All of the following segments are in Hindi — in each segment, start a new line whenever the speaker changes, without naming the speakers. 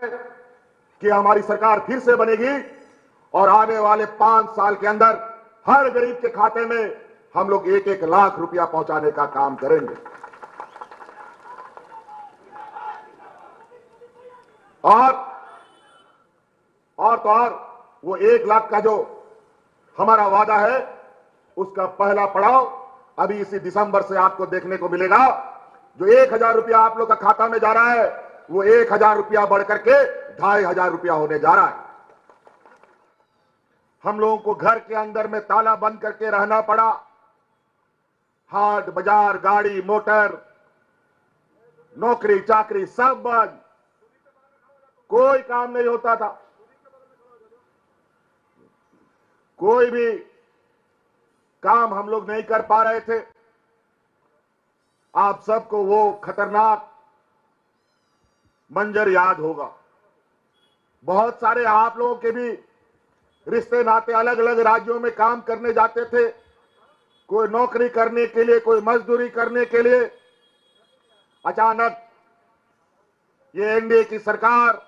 कि हमारी सरकार फिर से बनेगी और आने वाले 5 साल के अंदर हर गरीब के खाते में हम लोग 1-1 लाख रुपया पहुंचाने का काम करेंगे। और वो 1 लाख का जो हमारा वादा है उसका पहला पड़ाव अभी इसी दिसंबर से आपको देखने को मिलेगा। जो 1000 रुपया आप लोग का खाता में जा रहा है वो 1000 रुपया बढ़कर के 2500 रुपया होने जा रहा है। हम लोगों को घर के अंदर में ताला बंद करके रहना पड़ा। हाट बाजार, गाड़ी मोटर, नौकरी चाकरी सब बंद, कोई काम नहीं होता था। कोई भी काम हम लोग नहीं कर पा रहे थे। आप सबको वो खतरनाक मंजर याद होगा। बहुत सारे आप लोगों के भी रिश्ते नाते अलग अलग राज्यों में काम करने जाते थे, कोई नौकरी करने के लिए, कोई मजदूरी करने के लिए। अचानक ये एनडीए की सरकार,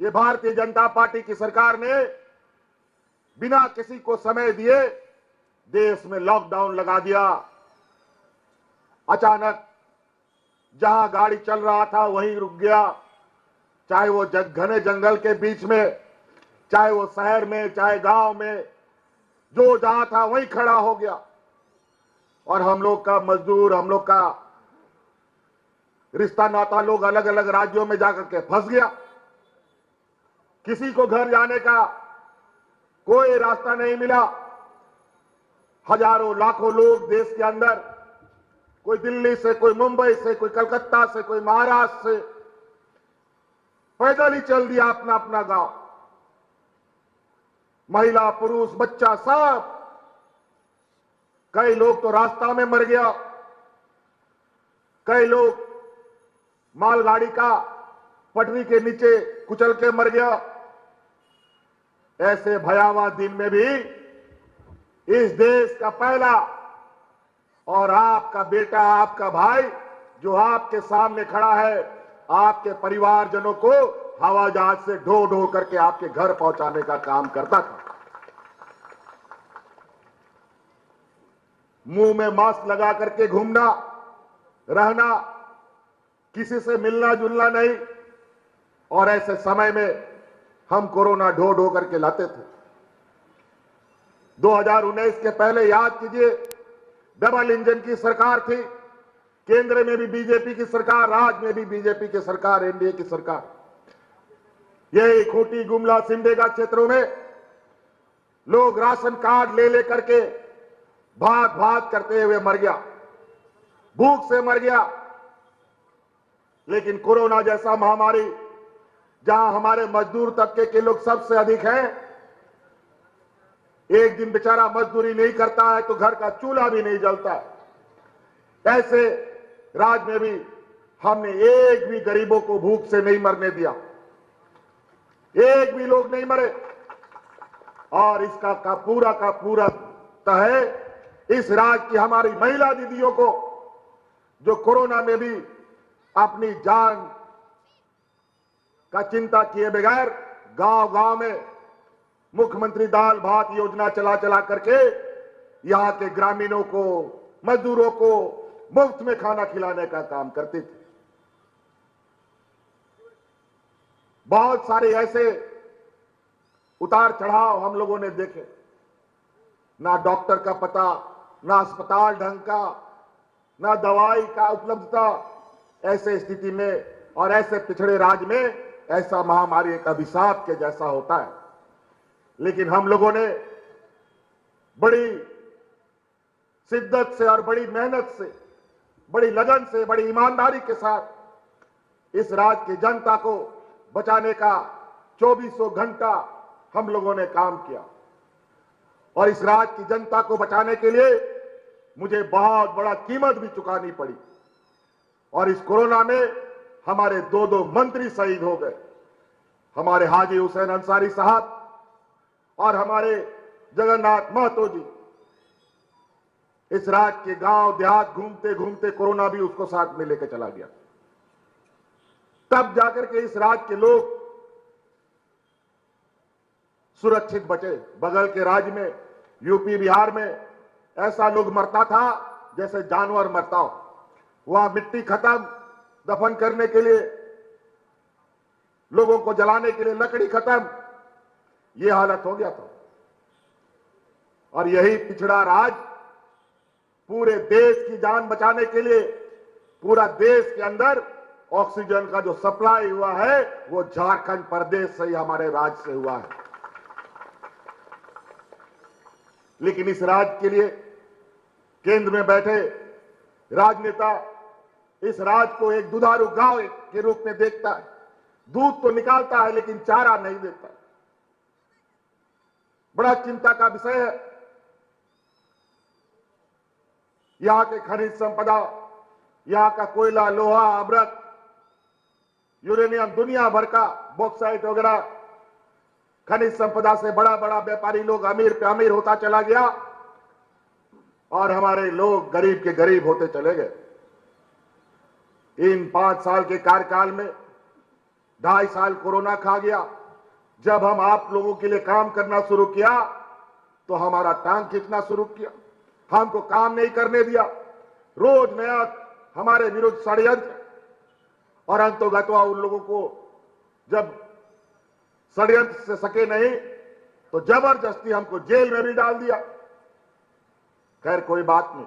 ये भारतीय जनता पार्टी की सरकार ने बिना किसी को समय दिए देश में लॉकडाउन लगा दिया। अचानक जहां गाड़ी चल रहा था वहीं रुक गया, चाहे वो घने जंगल के बीच में, चाहे वो शहर में, चाहे गांव में, जो जहां था वहीं खड़ा हो गया। और हम लोग का मजदूर, हम लोग का रिश्ता नाता लोग अलग अलग राज्यों में जाकर के फंस गया। किसी को घर जाने का कोई रास्ता नहीं मिला। हजारों लाखों लोग देश के अंदर, कोई दिल्ली से, कोई मुंबई से, कोई कलकत्ता से, कोई महाराष्ट्र से, पैदल ही चल दिया अपना अपना गांव। महिला पुरुष बच्चा सब, कई लोग तो रास्ता में मर गया, कई लोग मालगाड़ी का पटरी के नीचे कुचल के मर गया। ऐसे भयावह दिन में भी इस देश का पहला और आपका बेटा, आपका भाई जो आपके सामने खड़ा है, आपके परिवारजनों को हवाई जहाज से ढो ढो करके आपके घर पहुंचाने का काम करता था। मुंह में मास्क लगा करके घूमना, रहना, किसी से मिलना जुलना नहीं। और ऐसे समय में हम कोरोना ढो ढो करके लाते थे। 2019 के पहले याद कीजिए, डबल इंजन की सरकार थी। केंद्र में भी बीजेपी की सरकार, राज्य में भी बीजेपी की सरकार, एनडीए की सरकार। यही खूंटी, गुमला, सिमडेगा क्षेत्रों में लोग राशन कार्ड ले लेकर के भाग भाग करते हुए मर गया, भूख से मर गया। लेकिन कोरोना जैसा महामारी, जहां हमारे मजदूर तबके के लोग सबसे अधिक हैं, एक दिन बेचारा मजदूरी नहीं करता है तो घर का चूल्हा भी नहीं जलता है। ऐसे राज्य में भी हमने एक भी गरीबों को भूख से नहीं मरने दिया, एक भी लोग नहीं मरे। और इसका का पूरा तय इस राज्य की हमारी महिला दीदियों को, जो कोरोना में भी अपनी जान का चिंता किए बगैर गांव गांव में मुख्यमंत्री दाल भात योजना चला चला करके यहां के ग्रामीणों को, मजदूरों को मुफ्त में खाना खिलाने का काम करती थी। बहुत सारे ऐसे उतार चढ़ाव हम लोगों ने देखे, ना डॉक्टर का पता, ना अस्पताल ढंग का, ना दवाई का उपलब्धता। ऐसे स्थिति में और ऐसे पिछड़े राज्य में ऐसा महामारी एक अभिशाप के जैसा होता है। लेकिन हम लोगों ने बड़ी शिद्दत से और बड़ी मेहनत से, बड़ी लगन से, बड़ी ईमानदारी के साथ इस राज्य की जनता को बचाने का 2400 घंटा हम लोगों ने काम किया। और इस राज्य की जनता को बचाने के लिए मुझे बहुत बड़ा कीमत भी चुकानी पड़ी। और इस कोरोना में हमारे 2 मंत्री शहीद हो गए, हमारे हाजी हुसैन अंसारी साहब और हमारे जगन्नाथ महतो जी। इस राज्य के गांव देहात घूमते घूमते कोरोना भी उसको साथ में लेकर चला गया। तब जाकर के इस राज्य के लोग सुरक्षित बचे। बगल के राज्य में, यूपी बिहार में ऐसा लोग मरता था जैसे जानवर मरता हो। वहां मिट्टी खत्म, दफन करने के लिए, लोगों को जलाने के लिए लकड़ी खत्म, ये हालत हो गया था। और यही पिछड़ा राज्य पूरे देश की जान बचाने के लिए, पूरा देश के अंदर ऑक्सीजन का जो सप्लाई हुआ है वो झारखंड प्रदेश से ही, हमारे राज्य से हुआ है। लेकिन इस राज्य के लिए केंद्र में बैठे राजनेता इस राज्य को एक दुधारू गांव के रूप में देखता है। दूध तो निकालता है लेकिन चारा नहीं देता। बड़ा चिंता का विषय है। यहां के खनिज संपदा, यहां का कोयला, लोहा, अमृत, यूरेनियम, दुनिया भर का बॉक्साइट वगैरह खनिज संपदा से बड़ा बड़ा व्यापारी लोग अमीर पे अमीर होता चला गया और हमारे लोग गरीब के गरीब होते चले गए। इन 5 साल के कार्यकाल में 2.5 साल कोरोना खा गया। जब हम आप लोगों के लिए काम करना शुरू किया तो हमारा टांग खींचना शुरू किया, हमको काम नहीं करने दिया, रोज नया हमारे विरुद्ध षड्यंत्र। और अंतोगत्वा उन लोगों को जब षड्यंत्र से सके नहीं तो जबरदस्ती हमको जेल में भी डाल दिया। खैर कोई बात नहीं,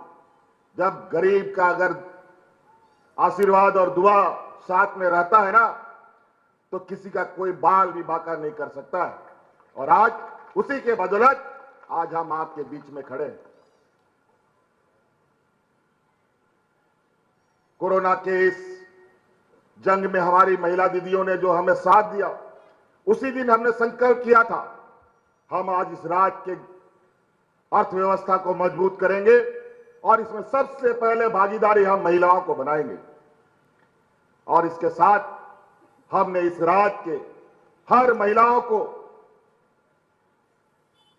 जब गरीब का अगर आशीर्वाद और दुआ साथ में रहता है ना तो किसी का कोई बाल भी बांका नहीं कर सकता है। और आज उसी के बदौलत आज हम आपके बीच में खड़े हैं। कोरोना के इस जंग में हमारी महिला दीदियों ने जो हमें साथ दिया, उसी दिन हमने संकल्प किया था हम आज इस राज्य के अर्थव्यवस्था को मजबूत करेंगे और इसमें सबसे पहले भागीदारी हम महिलाओं को बनाएंगे। और इसके साथ हमने इस राज्य के हर महिलाओं को,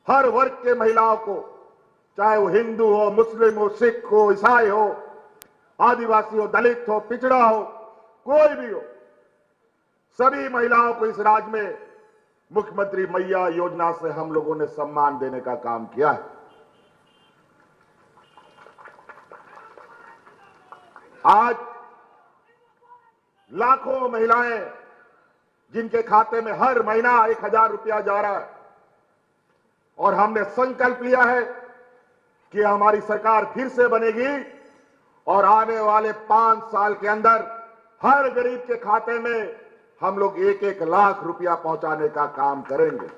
हर वर्ग के महिलाओं को, चाहे वो हिंदू हो, मुस्लिम हो, सिख हो, ईसाई हो, आदिवासी हो, दलित हो, पिछड़ा हो, कोई भी हो, सभी महिलाओं को इस राज्य में मुख्यमंत्री मैया योजना से हम लोगों ने सम्मान देने का काम किया है। आज लाखों महिलाएं जिनके खाते में हर महीना 1000 रुपया जा रहा है और हमने संकल्प लिया है कि हमारी सरकार फिर से बनेगी और आने वाले 5 साल के अंदर हर गरीब के खाते में हम लोग 1-1 लाख रुपया पहुंचाने का काम करेंगे।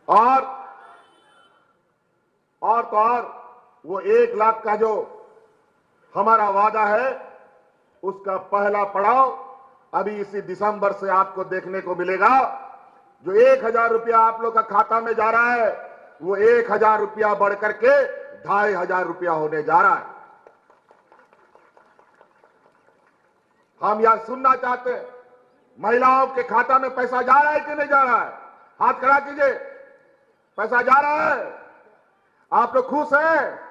और तो और वो 1 लाख का जो हमारा वादा है उसका पहला पड़ाव अभी इसी दिसंबर से आपको देखने को मिलेगा। जो 1000 रुपया आप लोग का खाता में जा रहा है वो 1000 रुपया बढ़ करके 2500 रुपया होने जा रहा है। हम यह सुनना चाहते हैं, महिलाओं के खाता में पैसा जा रहा है कि नहीं जा रहा है? हाथ खड़ा कीजिए। पैसा जा रहा है? आप लोग खुश हैं?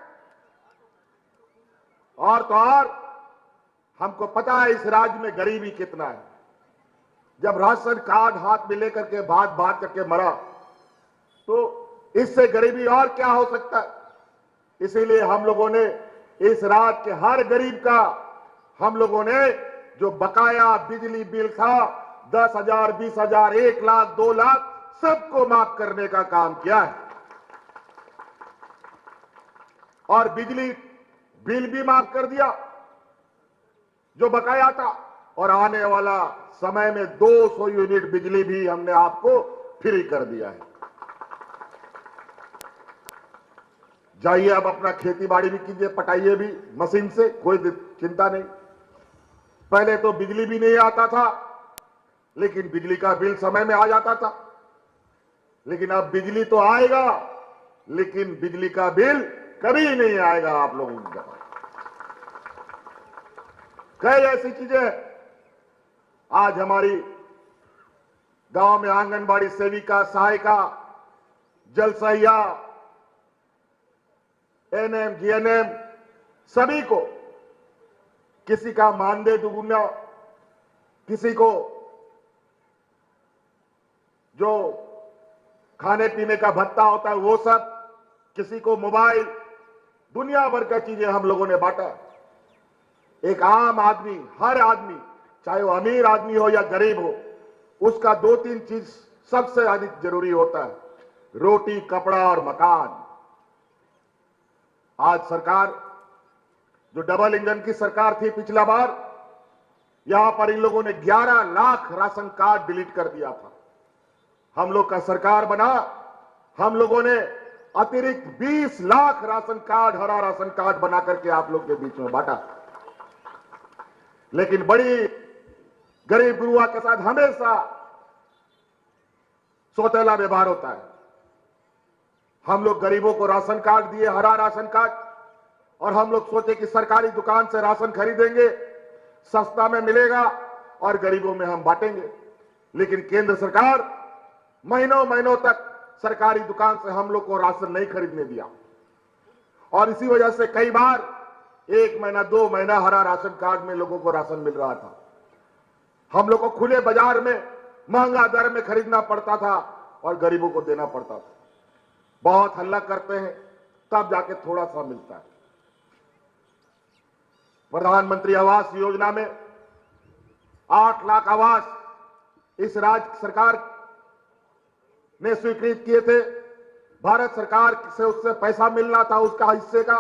और तो और हमको पता है इस राज्य में गरीबी कितना है। जब राशन कार्ड हाथ में लेकर के भाग भाग करके मरा तो इससे गरीबी और क्या हो सकता है। इसीलिए हम लोगों ने इस राज्य के हर गरीब का हम लोगों ने जो बकाया बिजली बिल था 10,000, 20,000, 1 लाख, 2 लाख सबको माफ करने का काम किया है। और बिजली बिल भी माफ कर दिया जो बकाया था। और आने वाला समय में 200 यूनिट बिजली भी हमने आपको फ्री कर दिया है। जाइए अब अपना खेती बाड़ी भी कीजिए, पटाइए भी मशीन से, कोई चिंता नहीं। पहले तो बिजली भी नहीं आता था लेकिन बिजली का बिल समय में आ जाता था। लेकिन अब बिजली तो आएगा लेकिन बिजली का बिल कभी नहीं आएगा आप लोगों के पास। कई ऐसी चीजें आज हमारी गांव में आंगनबाड़ी सेविका, सहायिका, जल सहिया, एएनएम, जीएनएम सभी को, किसी का मानदेय दुगुना, किसी को जो खाने पीने का भत्ता होता है वो सब, किसी को मोबाइल, दुनिया भर का चीजें हम लोगों ने बांटा। एक आम आदमी, हर आदमी, चाहे वो अमीर आदमी हो या गरीब हो, उसका 2-3 चीज सबसे अधिक जरूरी होता है, रोटी, कपड़ा और मकान। आज सरकार, जो डबल इंजन की सरकार थी पिछला बार, यहां पर इन लोगों ने 11 लाख राशन कार्ड डिलीट कर दिया था। हम लोग का सरकार बना, हम लोगों ने अतिरिक्त 20 लाख राशन कार्ड, हरा राशन कार्ड बना करके आप लोग के बीच में बांटा। लेकिन बड़ी गरीब गुरुआ के साथ हमेशा सौतेला व्यवहार होता है। हम लोग गरीबों को राशन कार्ड दिए, हरा राशन कार्ड, और हम लोग सोचे कि सरकारी दुकान से राशन खरीदेंगे, सस्ता में मिलेगा और गरीबों में हम बांटेंगे। लेकिन केंद्र सरकार महीनों महीनों तक सरकारी दुकान से हम लोग को राशन नहीं खरीदने दिया, और इसी वजह से कई बार 1 महीना 2 महीना हरा राशन कार्ड में लोगों को राशन मिल रहा था। हम लोग को खुले बाजार में महंगा दर में खरीदना पड़ता था और गरीबों को देना पड़ता था। बहुत हल्ला करते हैं, तब जाके थोड़ा सा मिलता है। प्रधानमंत्री आवास योजना में 8 लाख आवास इस राज्य सरकार ने स्वीकृत किए थे। भारत सरकार से उससे पैसा मिलना था, उसका हिस्से का,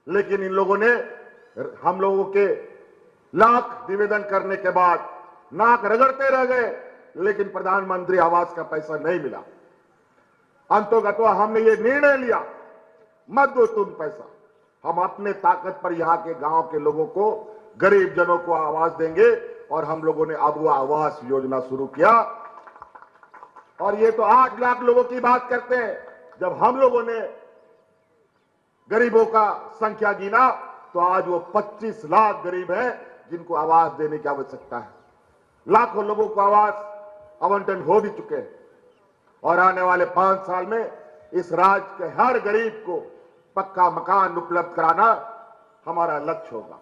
लेकिन इन लोगों ने हम लोगों के लाख निवेदन करने के बाद नाक रगड़ते रह गए, लेकिन प्रधानमंत्री आवास का पैसा नहीं मिला। अंतोगत्वा हमने ये निर्णय लिया, मत दो तुम पैसा, हम अपने ताकत पर यहां के गांव के लोगों को, गरीब जनों को आवास देंगे। और हम लोगों ने अब वो आवास योजना शुरू किया। और ये तो 8 लाख लोगों की बात करते हैं। जब हम लोगों ने गरीबों का संख्या गिना तो आज वो 25 लाख गरीब हैं जिनको आवास देने की आवश्यकता है। लाखों लोगों को आवास आवंटन हो भी चुके हैं, और आने वाले 5 साल में इस राज्य के हर गरीब को पक्का मकान उपलब्ध कराना हमारा लक्ष्य होगा।